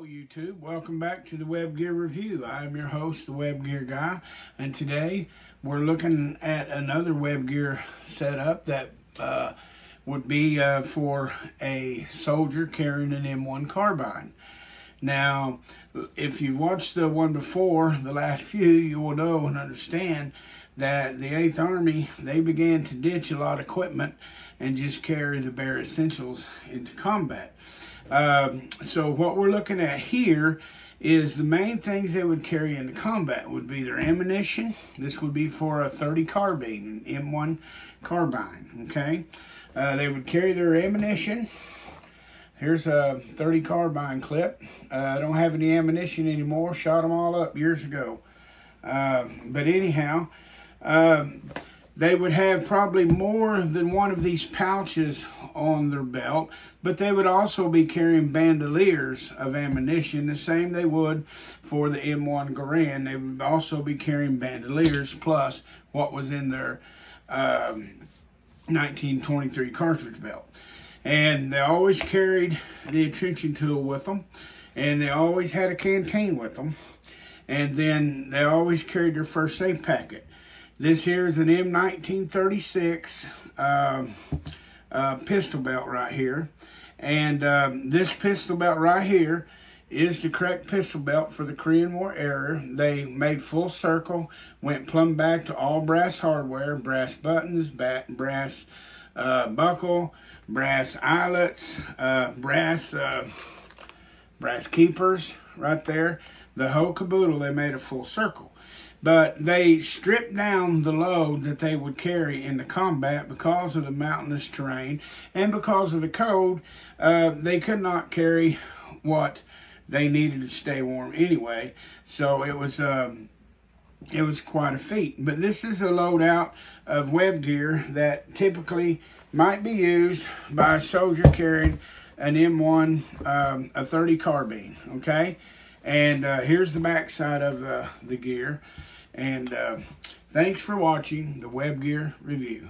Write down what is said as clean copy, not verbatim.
Hello YouTube, welcome back to the Web Gear Review. I am your host, the Web Gear Guy, and today we're looking at another web gear setup that would be for a soldier carrying an M1 carbine. Now, if you've watched the one before, the last few, you will know and understand that the 8th Army, they began to ditch a lot of equipment and just carry the bare essentials into combat. So what we're looking at here is the main things they would carry into combat would be their ammunition. This would be for a .30 carbine, an M1 carbine, okay? They would carry their ammunition. Here's a .30 carbine clip. I don't have any ammunition anymore. Shot them all up years ago. But anyhow, they would have probably more than one of these pouches on their belt, but they would also be carrying bandoliers of ammunition, the same they would for the M1 Garand. They would also be carrying bandoliers plus what was in their 1923 cartridge belt. And they always carried the attention tool with them, and they always had a canteen with them, and then they always carried their first aid packet. This here is an M1936 pistol belt right here, and this pistol belt right here is the correct pistol belt for the Korean War era. They made full circle, went plumb back to all brass hardware, brass buttons, brass buckle, brass eyelets, brass keepers right there. The whole caboodle, they made a full circle. But they stripped down the load that they would carry into combat because of the mountainous terrain and because of the cold. They could not carry what they needed to stay warm anyway. So it was quite a feat. But this is a loadout of web gear that typically might be used by a soldier carrying an M1, a .30 carbine, okay? And here's the back side of the gear. And thanks for watching the Web Gear Review.